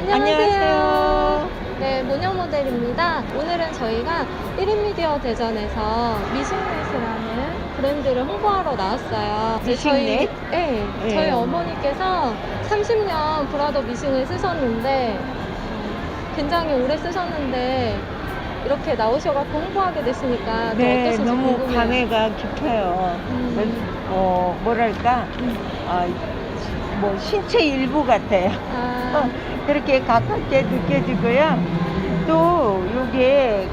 안녕하세요. 네, 모녀 모델입니다. 오늘은 저희가 1인 미디어 대전에서 미싱넷이라는 브랜드를 홍보하러 나왔어요. 미싱넷? 네, 네. 저희 어머니께서 30년 브라더 미싱을 쓰셨는데 굉장히 오래 쓰셨는데 이렇게 나오셔갖고 홍보하게 됐으니까 또 네, 어떠신지 너무 궁금해요. 감회가 깊어요. 뭐랄까, 뭐 신체 일부 같아요. 아, 그렇게 가깝게 느껴지고요. 또 이게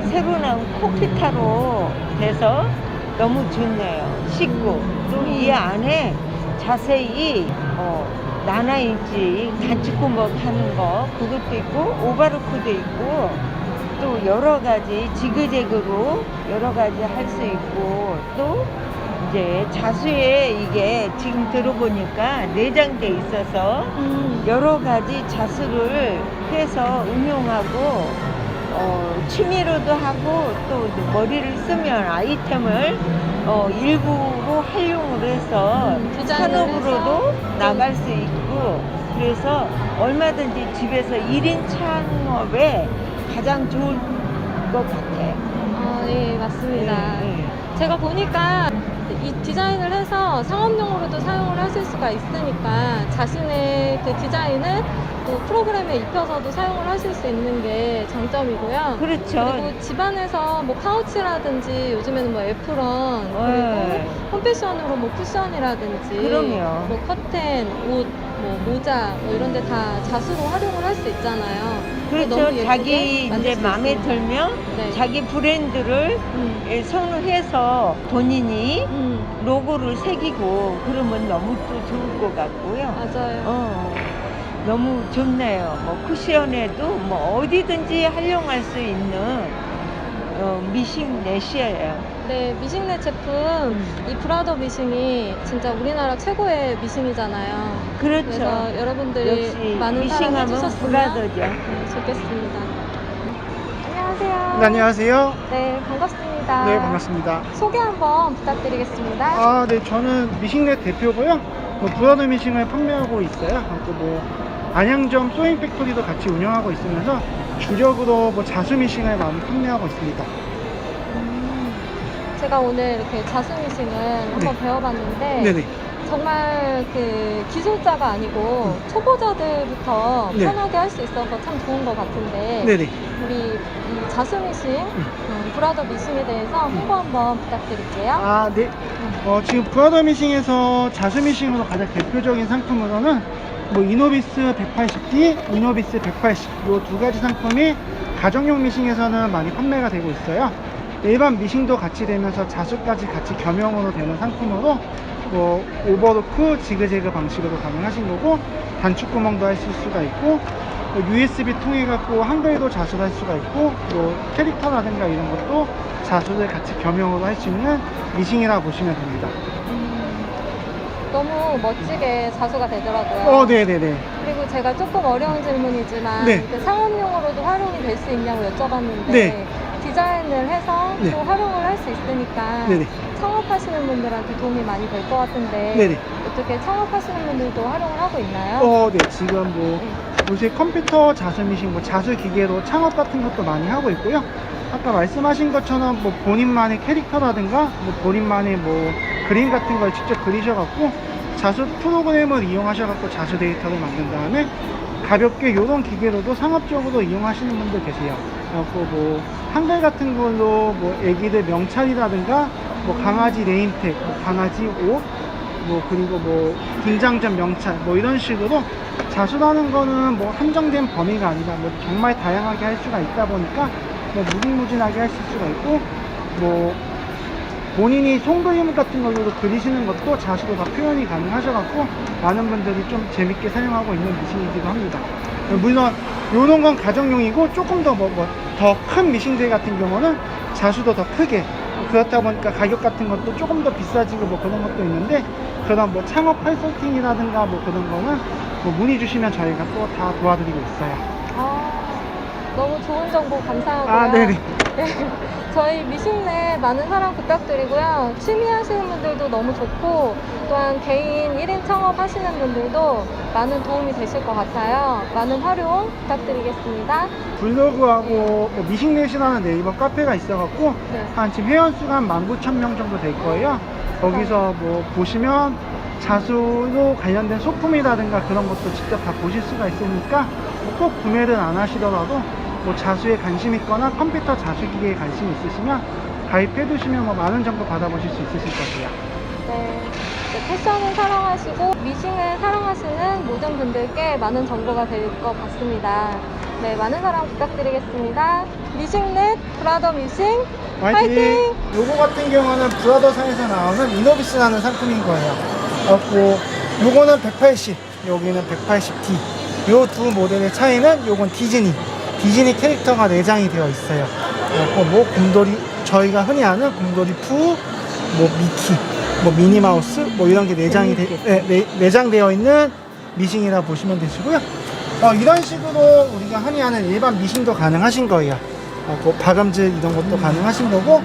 새로 나온 코키타로 돼서 너무 좋네요. 쉽고 또 이 안에 자세히 나나인지 단추구멍 하는 거 그것도 있고 오바르코도 있고 또 여러 가지 지그재그로 여러 가지 할 수 있고 또 이제 자수에 이게 지금 들어보니까 내장돼 있어서 여러 가지 자수를 해서 응용하고 취미로도 하고 또 머리를 쓰면 아이템을 일부로 활용을 해서 산업으로도 나갈 수 있고 그래서 얼마든지 집에서 1인 창업에 가장 좋은 것 같아요. 아, 예, 맞습니다. 네. 제가 보니까 이 디자인을 해서 상업용으로도 사용을 하실 수가 있으니까 자신의 그 디자인을 또 프로그램에 입혀서도 사용을 하실 수 있는 게 장점이고요. 그렇죠. 그리고 집안에서 뭐 파우치라든지 요즘에는 뭐 에프런 그리고 홈패션으로 뭐 쿠션이라든지 그럼요. 뭐 커튼, 옷, 뭐 모자 뭐 이런 데 다 자수로 활용을 할 수 있잖아요. 너무 그렇죠. 예쁘게 자기 만들 이제 수 마음에 있습니다. 들면 네. 자기 브랜드를 선호해서 본인이 로고를 새기고 그러면 너무 또 좋을 것 같고요. 맞아요. 너무 좋네요. 뭐 쿠션에도 뭐 어디든지 활용할 수 있는 미싱넷이에요. 네, 미싱넷 제품 이 브라더 미싱이 진짜 우리나라 최고의 미싱이잖아요. 그렇죠. 그래서 여러분들이 역시 많은 사랑 미싱하면 해주셨으면 브라더죠. 좋겠습니다. 안녕하세요. 네, 안녕하세요. 네, 반갑습니다. 네, 반갑습니다. 소개 한번 부탁드리겠습니다. 아, 네, 저는 미싱넷 대표고요. 브라더 미싱을 판매하고 있어요. 또 안양점 소잉 팩토리도 같이 운영하고 있으면서 주력으로 자수 미싱을 많이 판매하고 있습니다. 제가 오늘 이렇게 자수 미싱을 한번 배워봤는데 네네. 정말 그 기술자가 아니고 초보자들부터 네. 편하게 할 수 있어서 참 좋은 것 같은데 네네. 우리 이 자수 미싱, 브라더 미싱에 대해서 홍보 한번 부탁드릴게요. 아, 네. 지금 브라더 미싱에서 자수 미싱으로 가장 대표적인 상품으로는 이노비스 180D, 이노비스 180 이 두 가지 상품이 가정용 미싱에서는 많이 판매가 되고 있어요. 일반 미싱도 같이 되면서 자수까지 같이 겸용으로 되는 상품으로 오버로크, 지그재그 방식으로 가능하신 거고 단축구멍도 하실 수가 있고 USB 통해 갖고 한글도 자수를 할 수가 있고 캐릭터라든가 이런 것도 자수를 같이 겸용으로 할 수 있는 미싱이라고 보시면 됩니다. 너무 멋지게 자수가 되더라고요. 네네네. 그리고 제가 조금 어려운 질문이지만 네. 그 상업용으로도 활용이 될 수 있냐고 여쭤봤는데 네. 디자인을 해서 네. 또 활용을 할 수 있으니까 네네. 창업하시는 분들한테 도움이 많이 될 것 같은데 네네. 어떻게 창업하시는 분들도 활용을 하고 있나요? 네. 지금 요새 컴퓨터 자수 미싱, 자수 기계로 창업 같은 것도 많이 하고 있고요. 아까 말씀하신 것처럼 본인만의 캐릭터라든가 본인만의 그림 같은 걸 직접 그리셔갖고 자수 프로그램을 이용하셔갖고 자수 데이터를 만든 다음에 가볍게 이런 기계로도 상업적으로 이용하시는 분들 계세요. 그래갖고 한글 같은 걸로 애기들 명찰이라든가 강아지 네임택, 강아지 옷, 그리고 분장점 명찰 이런 식으로 자수라는 거는 한정된 범위가 아니라 정말 다양하게 할 수가 있다 보니까 무궁무진하게 하실 수가 있고 본인이 송그림 같은 걸로도 그리시는 것도 자수로 다 표현이 가능하셔갖고 많은 분들이 좀 재밌게 사용하고 있는 미싱이기도 합니다. 물론 요런 건 가정용이고 조금 더 큰 미싱들 같은 경우는 자수도 더 크게 그렇다 보니까 가격 같은 것도 조금 더 비싸지고 뭐 그런 것도 있는데, 그런 뭐 창업 컨설팅이라든가 뭐 그런 거는 뭐 문의 주시면 저희가 또 다 도와드리고 있어요. 너무 좋은 정보 감사하고요. 아, 네네. 저희 미식내 많은 사랑 부탁드리고요. 취미 하시는 분들도 너무 좋고, 또한 개인 1인 창업 하시는 분들도 많은 도움이 되실 것 같아요. 많은 활용 부탁드리겠습니다. 블로그하고 뭐 미식넷이라는 네이버 카페가 있어갖고 네. 한 지금 회원수가 한 19,000명 정도 될 거예요. 거기서 뭐 보시면 자수로 관련된 소품이라든가 그런 것도 직접 다 보실 수가 있으니까 꼭 구매를 안 하시더라도 뭐 자수에 관심 있거나 컴퓨터 자수 기계에 관심 있으시면 가입해 두시면 뭐 많은 정보 받아보실 수 있으실 거고요. 네. 패션을 사랑하시고 미싱을 사랑하시는 모든 분들께 많은 정보가 될 것 같습니다. 네, 많은 사랑 부탁드리겠습니다. 미싱넷 브라더 미싱 화이팅! 요거 같은 경우는 브라더상에서 나오는 이노비스라는 상품인 거예요. 그래갖고 요거는 180, 여기는 180D. 요 두 모델의 차이는 요건 디즈니 캐릭터가 내장이 되어 있어요. 그래갖고 뭐 곰돌이, 저희가 흔히 아는 곰돌이 푸, 뭐 미키, 뭐 미니마우스 뭐 이런 게 내장되어 있는 미싱이라 보시면 되시고요. 이런 식으로 우리가 흔히 하는 일반 미싱도 가능하신 거예요. 그 박음질 이런 것도 가능하신 거고,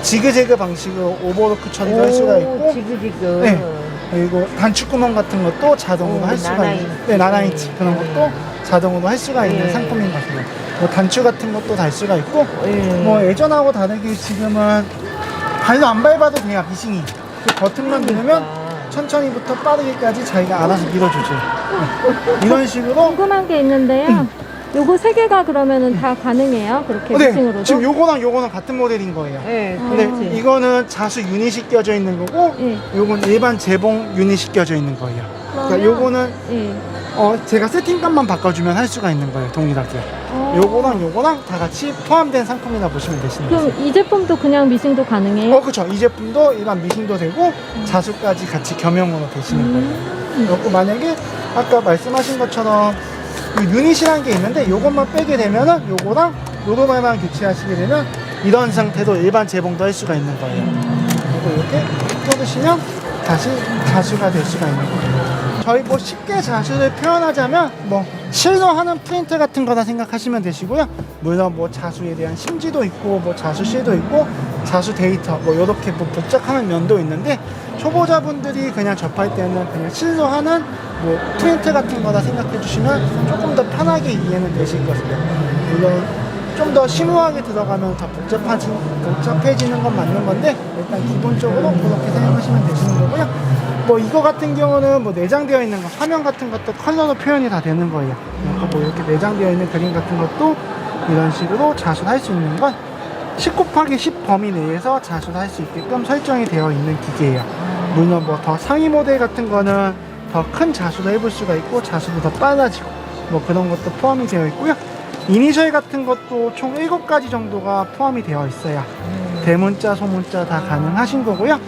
지그재그 방식으로 오버로크 처리도 할 수가 있고, 지그지그. 네. 그리고 단축구멍 같은 것도 자동으로 할 수가 있는, 네, 나나인치 그런 것도 자동으로 할 수가 있는 상품인 것이고요. 뭐 단추 같은 것도 달 수가 있고, 뭐 예전하고 다르게 지금은 발로 안 밟아도 돼요. 미싱이 그 버튼만 누르면 천천히부터 빠르게까지 자기가 알아서 밀어주죠. 네. 이런 식으로. 궁금한 게 있는데요. 요거 세 개가 그러면은 다 가능해요? 그렇게 미싱으로도? 지금 요거랑 같은 모델인 거예요. 네, 근데 그렇지. 이거는 자수 유닛이 껴져 있는 거고, 예. 요건 일반 재봉 유닛이 껴져 있는 거예요. 그러니까 그러면- 요거는 예. 제가 세팅값만 바꿔주면 할 수가 있는 거예요. 동일하게. 요거랑 다 같이 포함된 상품이라 보시면 되시는 거예요. 그럼 이 제품도 그냥 미싱도 가능해요? 그렇죠. 이 제품도 일반 미싱도 되고 자수까지 같이 겸용으로 되시는 거예요. 그리고 만약에 아까 말씀하신 것처럼 이 유닛이라는 게 있는데 요것만 빼게 되면은 요거랑 요거만 교체하시게 되면 이런 상태도 일반 재봉도 할 수가 있는 거예요. 그리고 이렇게 뜯으시면 다시 자수가 될 수가 있는 거예요. 저희 뭐 쉽게 자수를 표현하자면 뭐 실로 하는 프린터 같은 거다 생각하시면 되시고요. 물론 뭐 자수에 대한 심지도 있고 뭐 자수실도 있고 자수 데이터 뭐 이렇게 뭐 복잡한 면도 있는데, 초보자분들이 그냥 접할 때는 그냥 실로 하는 뭐 프린터 같은 거다 생각해 주시면 조금 더 편하게 이해는 되실 거예요. 물론 좀 더 심오하게 들어가면 더 복잡해지는 건 맞는 건데, 일단 기본적으로 그렇게 사용하시면 되시는 거고요. 뭐 이거 같은 경우는 뭐 내장되어 있는 거, 화면 같은 것도 컬러로 표현이 다 되는 거예요. 그러니까 뭐 이렇게 내장되어 있는 그림 같은 것도 이런 식으로 자수를 할 수 있는 건 10 곱하기 10 범위 내에서 자수를 할 수 있게끔 설정이 되어 있는 기계예요. 물론 뭐 더 상위 모델 같은 거는 더 큰 자수도 해볼 수가 있고 자수도 더 빨라지고 뭐 그런 것도 포함이 되어 있고요. 이니셜 같은 것도 총 7가지 정도가 포함이 되어 있어요. 대문자, 소문자 다 가능하신 거고요.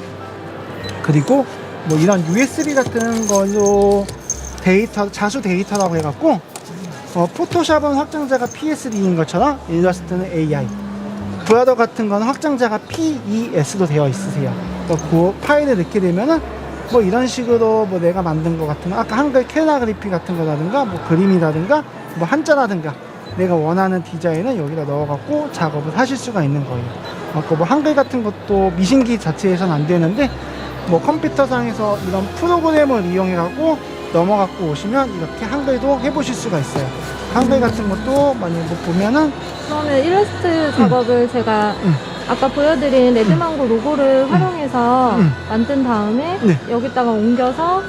그리고 뭐 이런 USB 같은 걸로 자수 데이터라고 해갖고, 포토샵은 확장자가 PSD-인 것처럼 일러스트는 AI, 브라더 같은 거는 확장자가 PES로 되어 있으세요. 그 파일을 넣게 되면은 뭐 이런 식으로 뭐 내가 만든 거 같은 거, 아까 한글 캘라그래피 같은 거라든가 뭐 그림이라든가 뭐 한자라든가 내가 원하는 디자인을 여기다 넣어갖고 작업을 하실 수가 있는 거예요. 아까 뭐 한글 같은 것도 미신기 자체에서는 안 되는데, 뭐 컴퓨터상에서 이런 프로그램을 이용해갖고 넘어갖고 오시면 이렇게 한글도 해보실 수가 있어요. 한글 같은 것도 만약에 뭐 보면은, 그러면 일러스트 작업을 제가 아까 보여드린 레드망고 로고를 활용해서 만든 다음에 네. 여기다가 옮겨서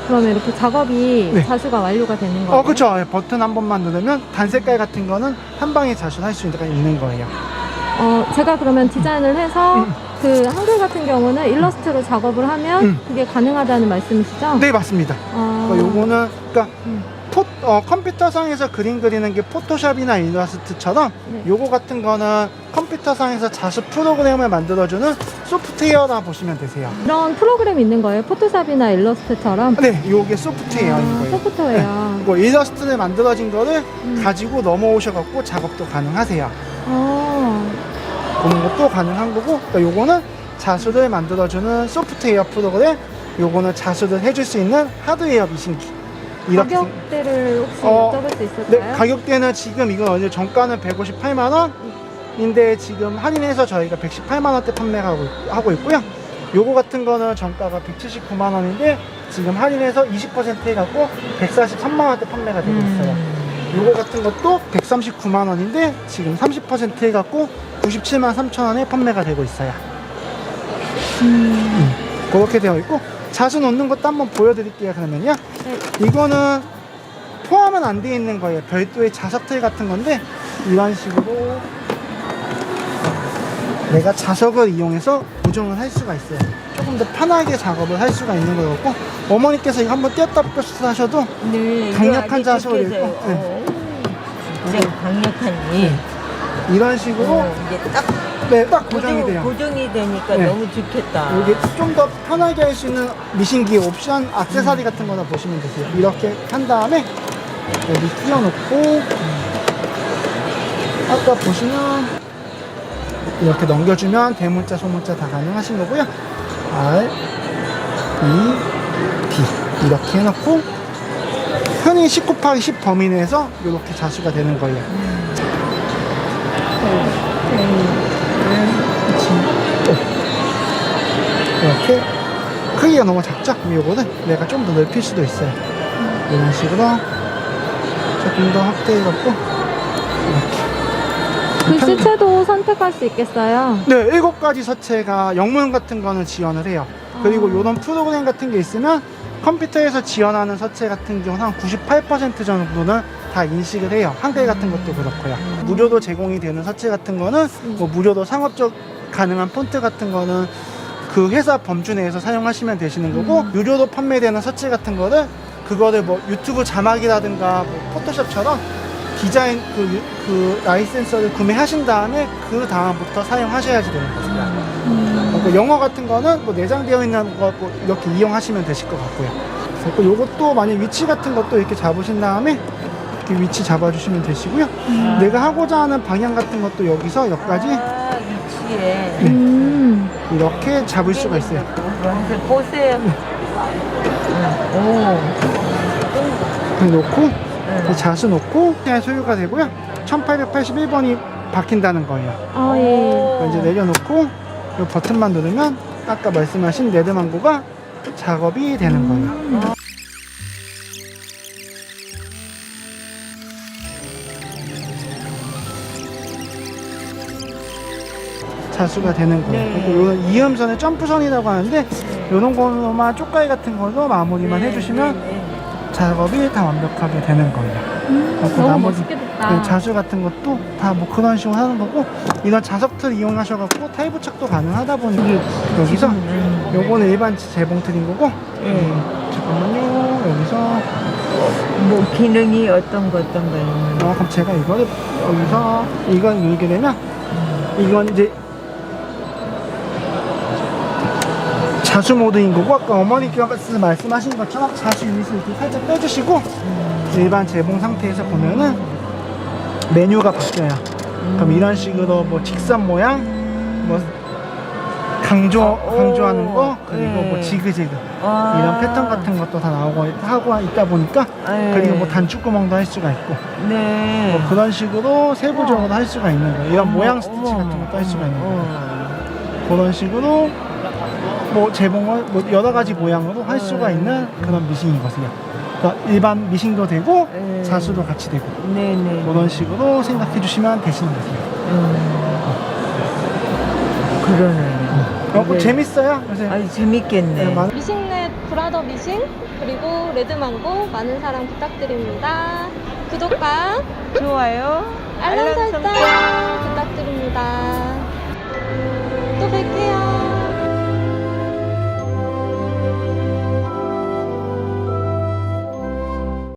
그러면 이렇게 작업이 네. 자수가 완료가 되는 거예요? 그쵸. 버튼 한 번만 누르면 단색깔 같은 거는 한 방에 자수할 수 있는 거예요. 제가 그러면 디자인을 해서 그 한글 같은 경우는 일러스트로 작업을 하면 그게 가능하다는 말씀이시죠? 네, 맞습니다. 요거는 그러니까 컴퓨터상에서 그림 그리는 게 포토샵이나 일러스트처럼 네. 요거 같은 거는 컴퓨터상에서 자수 프로그램을 만들어주는 소프트웨어라 보시면 되세요. 이런 프로그램이 있는 거예요? 포토샵이나 일러스트처럼? 네, 요게 소프트웨어인 거예요. 소프트웨어. 뭐 일러스트를 만들어진 거를 가지고 넘어오셔갖고 작업도 가능하세요. 그런 것도 가능한 거고, 그러니까 요거는 자수를 만들어주는 소프트웨어 프로그램, 요거는 자수를 해줄 수 있는 하드웨어 미싱기. 이렇게 가격대를 혹시 어, 여쭤볼 수 있을까요? 네, 가격대는 지금 이건 어제 정가는 158만 원인데 지금 할인해서 저희가 118만 원대 판매하고 있고요. 요거 같은 거는 정가가 179만 원인데 지금 할인해서 20% 해갖고 143만 원대 판매가 되고 있어요. 요거 같은 것도 139만 원인데 지금 30% 해갖고 97만 3천 원에 판매가 되고 있어요. 그렇게 되어 있고, 자수 놓는 것도 한번 보여드릴게요. 그러면요. 네. 이거는 포함은 안 되어 있는 거예요. 별도의 자석틀 같은 건데, 이런 식으로 내가 자석을 이용해서 고정을 할 수가 있어요. 조금 더 편하게 작업을 할 수가 있는 거였고, 어머니께서 이거 한번 떼었다 뺐다 하셔도 네, 강력한 자석을 입고, 굉장히 강력하니 이런 식으로 이제 딱 네, 딱 고정이 돼요. 고정이 되니까 네. 너무 좋겠다. 이게 좀 더 편하게 할 수 있는 미싱기 옵션 액세서리 같은 거나 보시면 되세요. 이렇게 한 다음에 여기 끼워놓고 아까 보시면 이렇게 넘겨주면 대문자 소문자 다 가능하신 거고요. R, E, D 이렇게 해놓고 흔히 10 곱하기 10 범위 내에서 이렇게 자수가 되는 거예요. 이렇게 크기가 너무 작죠? 그럼 요거는 내가 좀 더 넓힐 수도 있어요. 이런 식으로 조금 더 확대해갖고 이렇게. 글씨체도 선택할 수 있겠어요? 네, 7가지 서체가 영문 같은 거는 지원을 해요. 그리고 이런 프로그램 같은 게 있으면 컴퓨터에서 지원하는 서체 같은 경우는 한 98% 정도는 다 인식을 해요. 한글 같은 것도 그렇고요. 무료로 제공이 되는 서체 같은 거는 뭐 무료로 상업적 가능한 폰트 같은 거는 그 회사 범주 내에서 사용하시면 되시는 거고, 유료로 판매되는 서체 같은 거를 그거를 뭐 유튜브 자막이라든가 뭐 포토샵처럼 디자인 그 라이센서를 구매하신 다음에 그 다음부터 사용하셔야지 되는 거죠. 그 영어 같은 거는 뭐 내장되어 있는 거 뭐 이렇게 이용하시면 되실 것 같고요. 그리고 요것도 만약 위치 같은 것도 이렇게 잡으신 다음에 이렇게 위치 잡아주시면 되시고요. 내가 하고자 하는 방향 같은 것도 여기서 여기까지 위치에 이렇게 잡을 수가 있어요. 보세요. 이렇게 놓고 이 자수 놓고 그냥 소유가 되고요. 1881번이 박힌다는 거예요. 아, 예. 이제 내려놓고 이 버튼만 누르면 아까 말씀하신 레드망고가 작업이 되는 거예요. 자수가 되는 거예요. 네. 그리고 요런 이음선의 점프선이라고 하는데 이런 거만 쪽가위 같은 걸로 마무리만 해주시면 작업이 다 완벽하게 되는 거예요. 그리고 너무 나머지 멋있게 됐다. 자수 같은 것도 다 뭐 그런 식으로 하는 거고, 이런 자석틀 이용하셔갖고 타일 부착도 가능하다 보니까 여기서 요거는 일반 재봉틀인 거고, 잠깐만요. 여기서 뭐 기능이 어떤 거 있는 그럼 제가 이거를 여기서 이걸 누르게 되면 이건 이제 자수 모드인 거고, 아까 어머니께서 말씀하신 것처럼 자수 유닛을 이렇게 살짝 빼주시고 일반 재봉 상태에서 보면은 메뉴가 바뀌어요. 그럼 이런 식으로 뭐 직선 모양, 뭐 강조하는 거, 그리고 뭐 지그재그 이런 패턴 같은 것도 다 나오고 하고 있다 보니까, 그리고 뭐 단축구멍도 할 수가 있고, 뭐 그런 식으로 세부적으로 할 수가 있는 거예요. 이런 모양 스티치 같은 것도 할 수가 있는 거예요. 그런 식으로 뭐 재봉을 뭐 여러 가지 모양으로 할 수가 있는 그런 미싱이거든요. 그러니까 일반 미싱도 되고 자수도 같이 되고, 그런 식으로 생각해 주시면 되시는 거예요. 그러네. 재밌어요? 요새? 아주 재밌겠네. 미싱넷 브라더 미싱 그리고 레드망고 많은 사랑 부탁드립니다. 구독과 좋아요. 알람 설정 설정. 부탁드립니다.